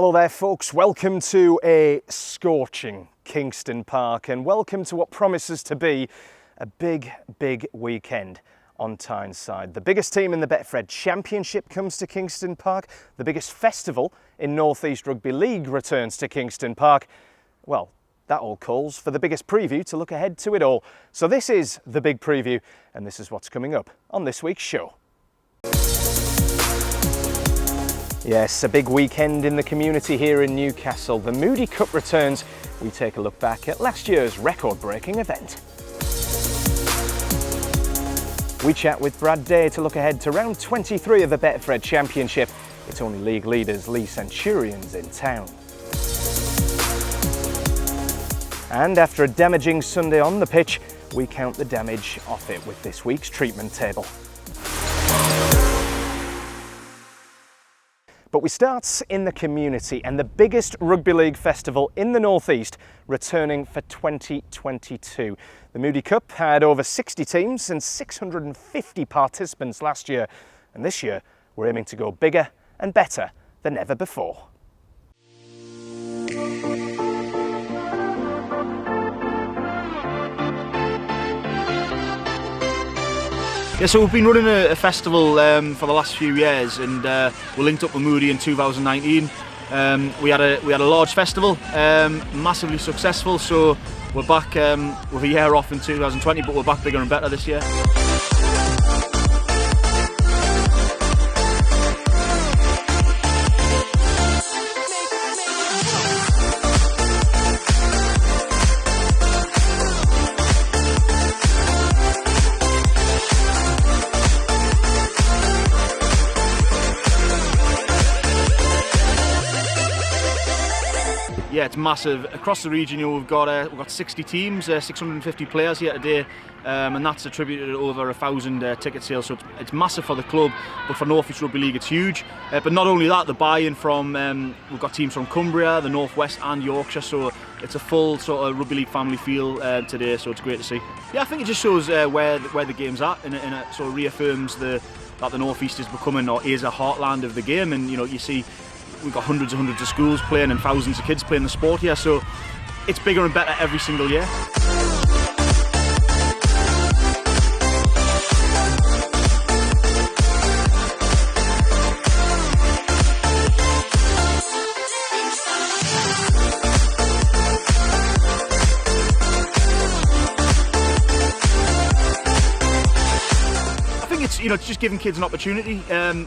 Hello there folks, welcome to a scorching Kingston Park and welcome to what promises to be a big weekend on Tyneside. The biggest team in the Betfred Championship comes to Kingston Park, the biggest festival in North East Rugby League returns to Kingston Park. Well, that all calls for the biggest preview to look ahead to it all. So this is the big preview and this is what's coming up on this week's show. Yes, a big weekend in the community here in Newcastle. The Moody Cup returns. We take a look back at last year's record-breaking event. We chat with Brad Day to look ahead to round 23 of the Betfred Championship. It's only league leaders Leigh Centurions in town. And after a damaging Sunday on the pitch, we count the damage off it with this week's treatment table. But we start in the community and the biggest rugby league festival in the North East returning for 2022. The Moody Cup had over 60 teams and 650 participants last year. And this year we're aiming to go bigger and better than ever before. Yeah, so we've been running a festival for the last few years, and we linked up with Moody in 2019. We had a large festival, massively successful. So we're back with a year off in 2020, but we're back bigger and better this year. Yeah, it's massive. Across the region, we've got 60 teams, 650 players here today, and that's attributed to over 1,000 ticket sales. So it's massive for the club, but for North East Rugby League, it's huge. But not only that, the buy-in from we've got teams from Cumbria, the North West, and Yorkshire. So it's a full sort of rugby league family feel today. So it's great to see. Yeah, I think it just shows where the game's at, and it sort of reaffirms that the North East is becoming or is a heartland of the game. And you see, we've got hundreds and hundreds of schools playing and thousands of kids playing the sport here, so it's bigger and better every single year. It's just giving kids an opportunity.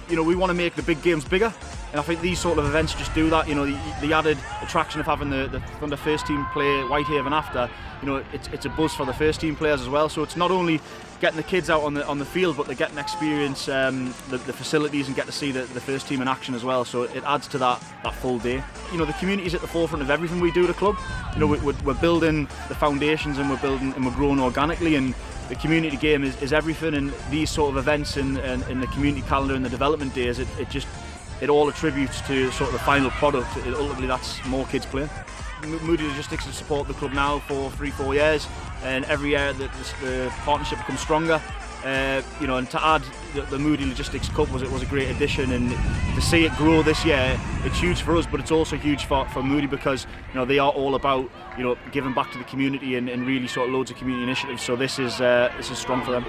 We want to make the big games bigger, and I think these sort of events just do that. The added attraction of having the Thunder first team play Whitehaven after, it's a buzz for the first team players as well. So it's not only getting the kids out on the field, but they're getting to experience the facilities and get to see the first team in action as well. So it adds to that full day. The community is at the forefront of everything we do at the club. We're building the foundations, and we're growing organically, and the community game is everything, and these sort of events in the community calendar and the development days, it all attributes to sort of the final product. Ultimately, that's more kids playing. Moody Logistics has supported the club now for 3-4 years, and every year the partnership becomes stronger. And to add the Moody Logistics Cup was a great addition, and to see it grow this year, it's huge for us, but it's also huge for Moody, because they are all about giving back to the community and really sort of loads of community initiatives. So this is strong for them.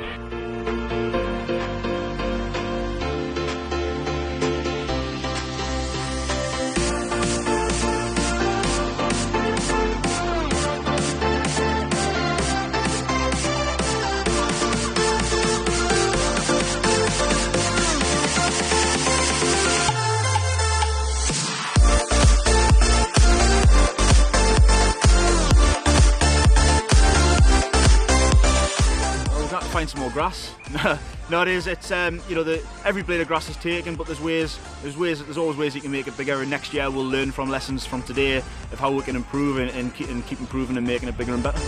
Find some more grass. No, it is. It's every blade of grass is taken, but there's always ways you can make it bigger. And next year we'll learn from lessons from today of how we can improve and keep improving and making it bigger and better.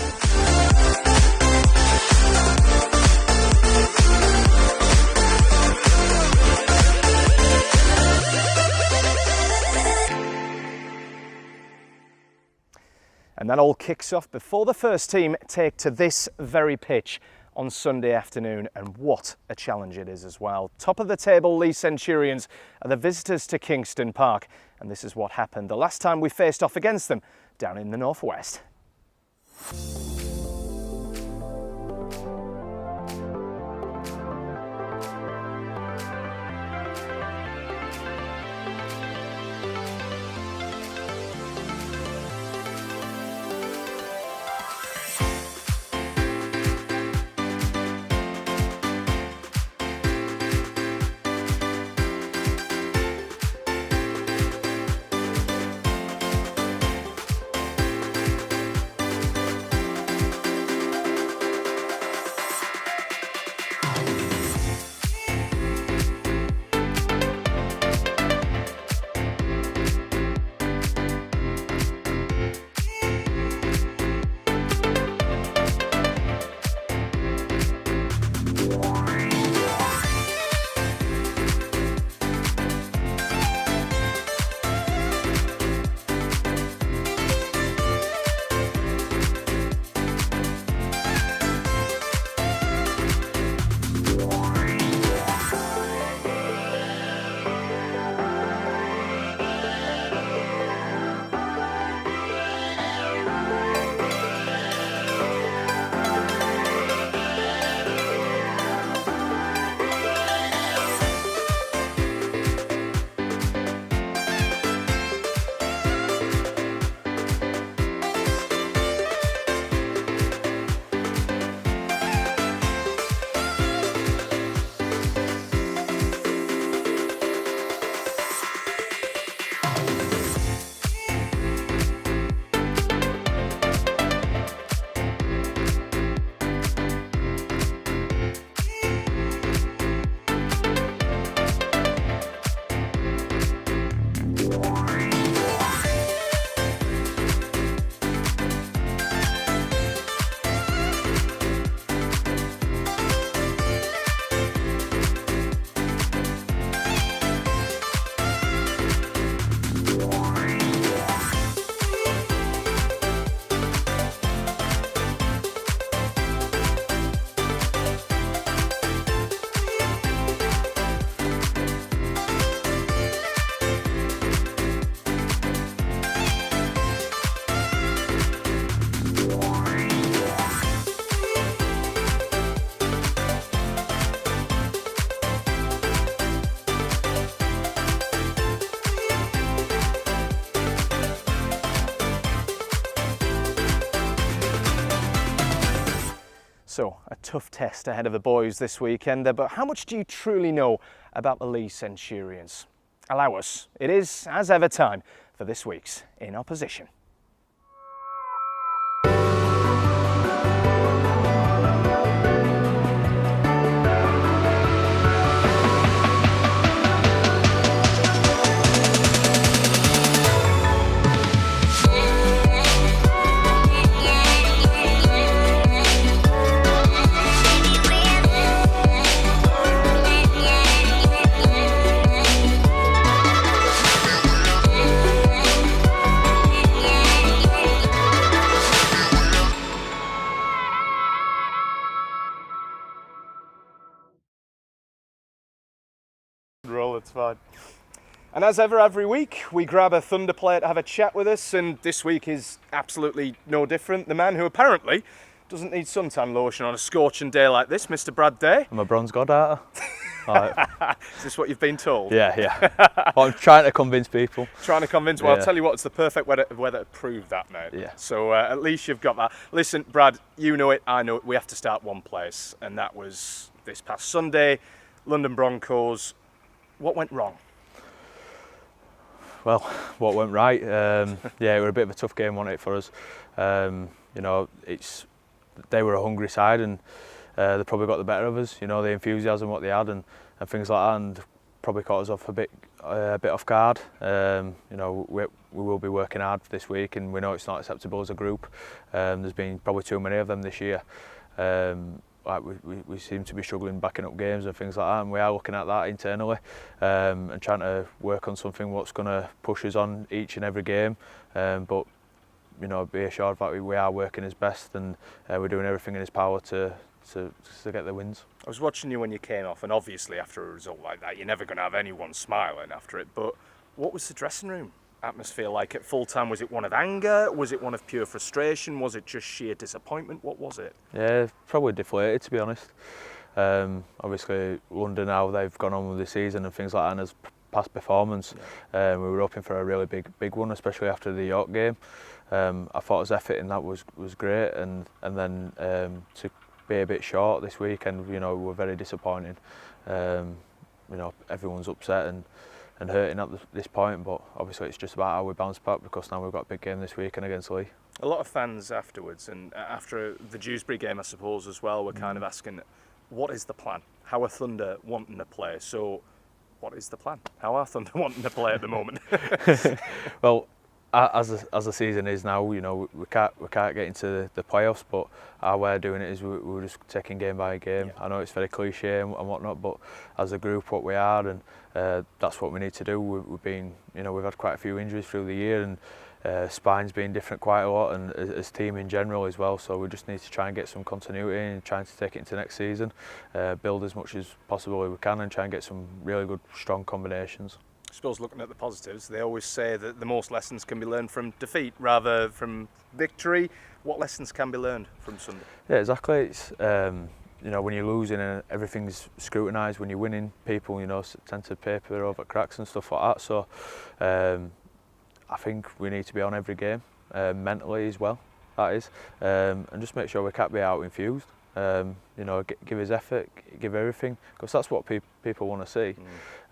And that all kicks off before the first team take to this very pitch on Sunday afternoon, and what a challenge it is as well. Top of the table, Leigh Centurions are the visitors to Kingston Park, and this is what happened the last time we faced off against them down in the northwest. So, a tough test ahead of the boys this weekend, but how much do you truly know about the Leigh Centurions? Allow us. It is, as ever, time for this week's In Opposition. Roll, it's fine. And as ever, every week, we grab a Thunder player to have a chat with us, and this week is absolutely no different. The man who apparently doesn't need suntan lotion on a scorching day like this, Mr. Brad Day. I'm a bronze god arter. Is this what you've been told? Yeah. Well, I'm trying to convince people. Trying to convince? Well, I'll tell you what, it's the perfect weather to prove that, mate. Yeah. So at least you've got that. Listen, Brad, you know it, I know it. We have to start one place, and that was this past Sunday, London Broncos. What went wrong? Well, what went right? It was a bit of a tough game, wasn't it, for us? They were a hungry side, and they probably got the better of us. You know, the enthusiasm what they had and things like that, and probably caught us off a bit off guard. We will be working hard this week, and we know it's not acceptable as a group. There's been probably too many of them this year. We seem to be struggling backing up games and things like that, and we are looking at that internally and trying to work on something what's going to push us on each and every game. But be assured that we are working his best, and we're doing everything in his power to to get the wins. I was watching you when you came off, and obviously after a result like that, you're never going to have anyone smiling after it. But what was the dressing room atmosphere like at full time? Was it one of anger? Was it one of pure frustration? Was it just sheer disappointment? What was it? Yeah, probably deflated, to be honest. Obviously, London, how they've gone on with the season and things like that, and as past performance, we were hoping for a really big one, especially after the York game. I thought his effort in that was great, and then to be a bit short this weekend, you know, were very disappointing. You know, everyone's upset and hurting at this point, but obviously it's just about how we bounce back, because now we've got a big game this weekend against Leigh. A lot of fans afterwards, and after the Dewsbury game, I suppose, as well, were kind of asking, what is the plan? How are Thunder wanting to play? So, what is the plan? How are Thunder wanting to play at the moment? Well, as the season is now, you know, we can't get into the playoffs, but how we're doing it is we're just taking game by game. I know it's very cliche and whatnot, but as a group, what we are, and that's what we need to do. We've been, you know, we've had quite a few injuries through the year, and spine's been different quite a lot, and as team in general as well. So we just need to try and get some continuity and trying to take it into next season, build as much as possible as we can, and try and get some really good, strong combinations. I suppose looking at the positives, they always say that the most lessons can be learned from defeat rather from victory. What lessons can be learned from Sunday? Yeah, exactly. It's you know, when you're losing and everything's scrutinised, when you're winning, people, you know, tend to paper over cracks and stuff like that. So I think we need to be on every game, mentally as well, that is, and just make sure we can't be out infused. You know, give his effort, give everything, because that's what people want to see.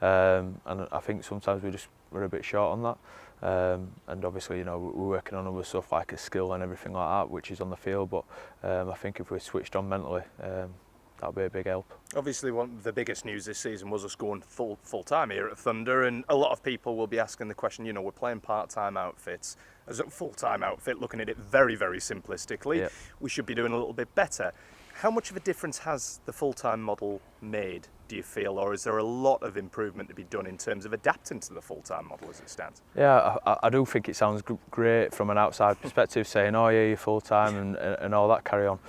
And I think sometimes we're a bit short on that. And obviously, you know, we're working on other stuff like a skill and everything like that, which is on the field. But I think if we switched on mentally, that'll be a big help. Obviously, one of the biggest news this season was us going full time here at Thunder, and a lot of people will be asking the question, you know, we're playing part-time outfits. As a full-time outfit, looking at it very, very simplistically, we should be doing a little bit better. How much of a difference has the full-time model made, do you feel, or is there a lot of improvement to be done in terms of adapting to the full-time model as it stands? Yeah, I do think it sounds great from an outside perspective, saying, oh yeah, you're full-time and all that carry on.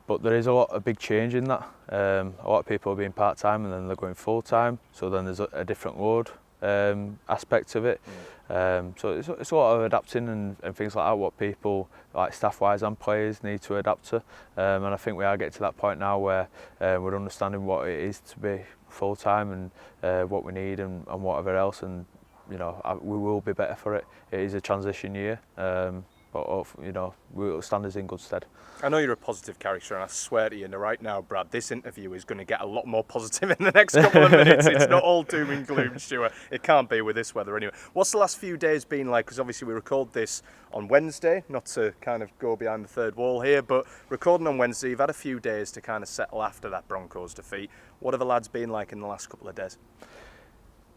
But there is a big change in that. A lot of people are being part-time and then they're going full-time, so then there's a different load aspect of it. So it's a lot of adapting and things like that, what people, like staff-wise and players, need to adapt to. And I think we are getting to that point now where we're understanding what it is to be full-time and what we need and whatever else. And, you know, we will be better for it. It is a transition year, but, you know, we'll stand us in good stead. I know you're a positive character, and I swear to you right now, Brad, this interview is going to get a lot more positive in the next couple of minutes. It's not all doom and gloom, Stuart. It can't be with this weather anyway. What's the last few days been like? Because obviously we record this on Wednesday, not to kind of go behind the third wall here, but recording on Wednesday, you've had a few days to kind of settle after that Broncos defeat. What have the lads been like in the last couple of days?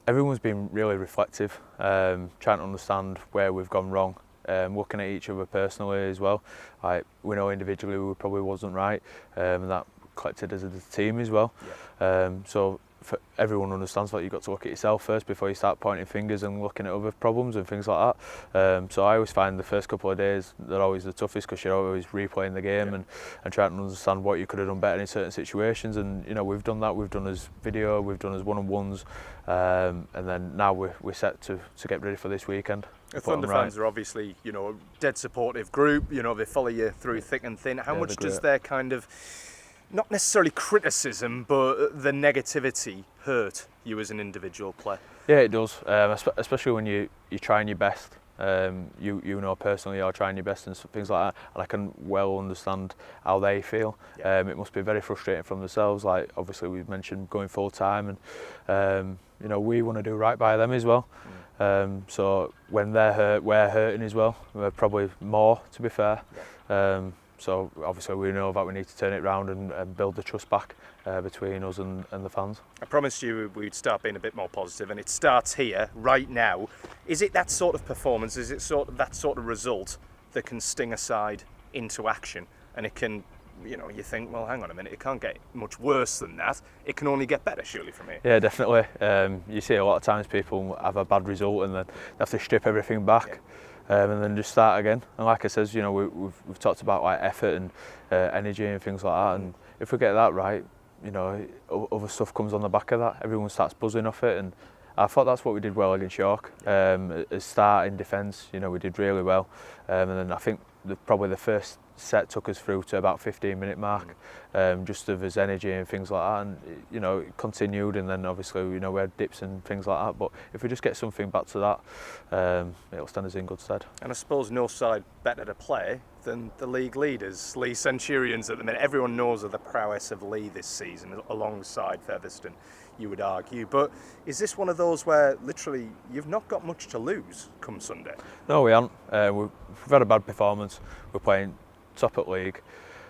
Everyone's been really reflective, trying to understand where we've gone wrong. Looking at each other personally as well. Like, we know individually we probably wasn't right, and that collected as a team as well. So everyone understands that you've got to look at yourself first before you start pointing fingers and looking at other problems and things like that. So I always find the first couple of days they're always the toughest, because you're always replaying the game and trying to understand what you could have done better in certain situations. And, you know, we've done that. We've done as video, we've done as one-on-ones, and then now we're set to get ready for this weekend. Thunder fans are obviously, you know, a dead supportive group. You know, they follow you through thick and thin. How much does their kind of, not necessarily criticism, but the negativity hurt you as an individual player? Yeah, it does, especially when you're trying your best. You know personally you're trying your best and things like that, and I can well understand how they feel. It must be very frustrating from themselves. Like, obviously we've mentioned going full time, and you know, we want to do right by them as well. So when they're hurt, we're hurting as well. We're probably more, to be fair. So obviously we know that we need to turn it round and build the trust back between us and the fans. I promised you we'd start being a bit more positive, and it starts here, right now. Is it that sort of performance, is it that sort of result that can sting a side into action, and it can, you know, you think, well, hang on a minute, it can't get much worse than that. It can only get better, surely, from here. Yeah, definitely. You see a lot of times people have a bad result and then they have to strip everything back. And then just start again. And like I says, you know, we've talked about like effort and energy and things like that, and if we get that right, you know, other stuff comes on the back of that. Everyone starts buzzing off it, and I thought that's what we did well against York. As start in defence, you know, we did really well, and then I think probably the first set took us through to about 15-minute mark, just of his energy and things like that, and you know, it continued, and then obviously, you know, we had dips and things like that, but if we just get something back to that, it'll stand us in good stead. And I suppose no side better to play than the league leaders, Leigh Centurions at the minute. Everyone knows of the prowess of Leigh this season alongside Featherstone, you would argue, but is this one of those where literally you've not got much to lose come Sunday? No, we haven't. We've had a bad performance. We're playing top at league.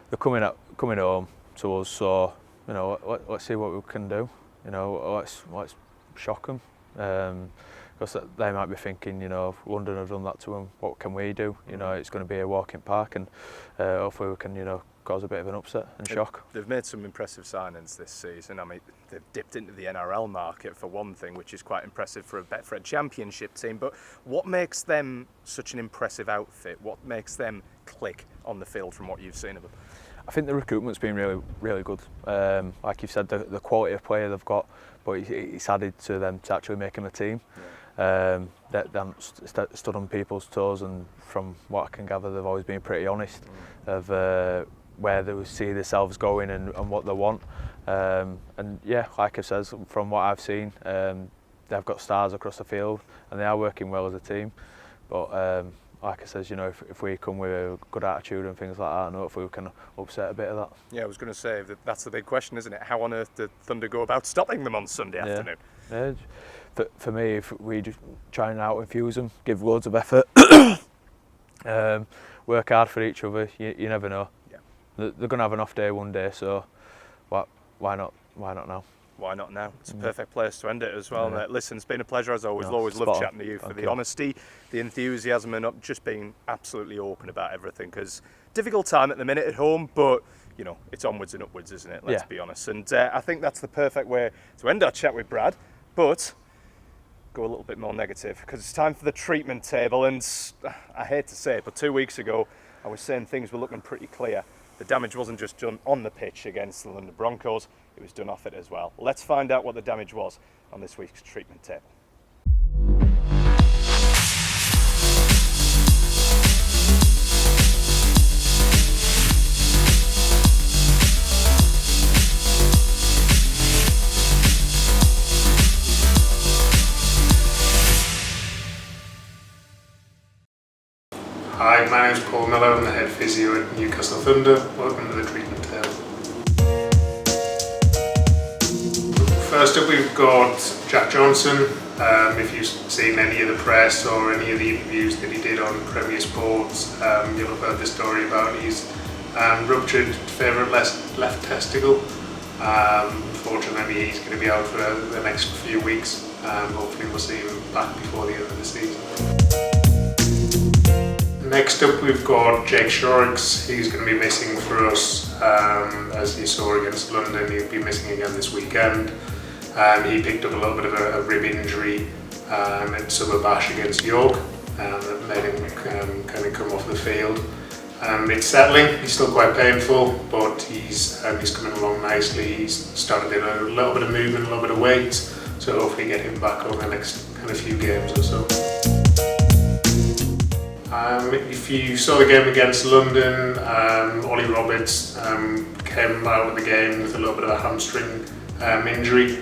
They're coming home to us, so you know, let's see what we can do. You know, let's shock them, because they might be thinking, you know, if London have done that to them, what can we do? You know, it's going to be a walk in park, and hopefully we can, you know, cause a bit of an upset and shock. They've made some impressive signings this season. I mean, they've dipped into the NRL market for one thing, which is quite impressive for a Betfred Championship team. But what makes them such an impressive outfit? What makes them click on the field from what you've seen of them? I think the recruitment's been really good. Like you've said, the quality of player they've got, but it's added to them to actually making the team. Yeah. They haven't stood on people's toes, and from what I can gather, they've always been pretty honest of where they see themselves going and what they want. And yeah, like I said, from what I've seen, they've got stars across the field, and they are working well as a team. But like I said, you know, if we come with a good attitude and things like that, and hopefully we can upset a bit of that. Yeah, I was going to say that's the big question, isn't it? How on earth did Thunder go about stopping them on Sunday afternoon? Yeah, for me, if we just try and out-infuse them, give loads of effort, work hard for each other, you never know. Yeah. They're going to have an off day one day, so why not now? Why not now? It's a perfect place to end it as well. Yeah. Listen, it's been a pleasure as always. Always loved chatting to you for the honesty, the enthusiasm, and just being absolutely open about everything. Because difficult time at the minute at home, but you know, it's onwards and upwards, isn't it? Let's be honest. And I think that's the perfect way to end our chat with Brad. But go a little bit more negative, because it's time for the treatment table. And I hate to say it, but 2 weeks ago I was saying things were looking pretty clear. The damage wasn't just done on the pitch against the London Broncos, it was done off it as well. Let's find out what the damage was on this week's treatment table. Hi, my name's Paul Miller, I'm the head physio at Newcastle Thunder. Welcome to the treatment table. First up we've got Jack Johnson. If you've seen any of the press or any of the interviews that he did on Premier Sports, you'll have heard the story about his ruptured favourite left testicle. Unfortunately he's going to be out for the next few weeks. Hopefully we'll see him back before the end of the season. Next up we've got Jake Shorrocks. He's going to be missing for us, as you saw against London. He'll be missing again this weekend. He picked up a little bit of a rib injury at Summer Bash against York, that made him kind of come off the field. It's settling, he's still quite painful, but he's coming along nicely. He's started in a little bit of movement, a little bit of weight, so hopefully get him back over the next kind of few games or so. If you saw the game against London, Ollie Roberts came out of the game with a little bit of a hamstring injury.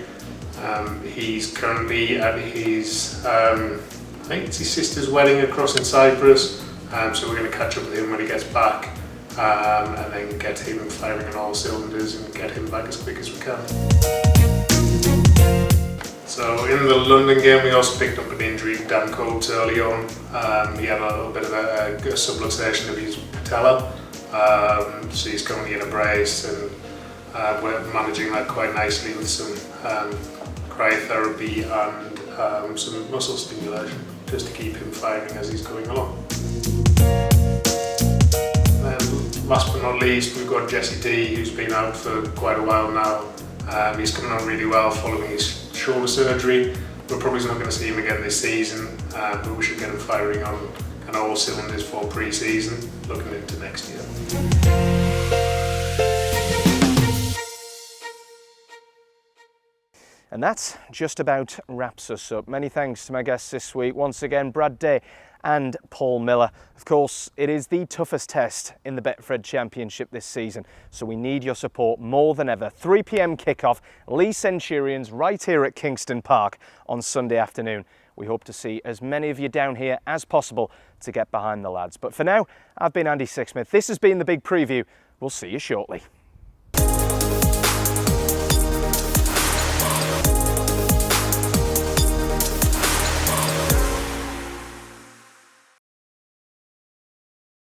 He's currently at his, I think it's his sister's wedding across in Cyprus, so we're going to catch up with him when he gets back, and then get him firing on all cylinders and get him back as quick as we can. So in the London game we also picked up an injury to Dan Coates early on. He had a little bit of a subluxation of his patella, so he's currently in a brace, and we're managing that quite nicely with some cryotherapy and some muscle stimulation just to keep him firing as he's going along. And last but not least we've got Jesse D, who's been out for quite a while now. He's coming on really well following his shoulder surgery. We're probably not going to see him again this season, but we should get him firing on kind of all cylinders for pre-season, looking into next year. And that just about wraps us up. Many thanks to my guests this week. Once again, Brad Day and Paul Miller. Of course, it is the toughest test in the Betfred Championship this season, so we need your support more than ever. 3 p.m. kickoff, Leigh Centurions right here at Kingston Park on Sunday afternoon. We hope to see as many of you down here as possible to get behind the lads. But for now, I've been Andy Sixsmith. This has been the Big Preview. We'll see you shortly.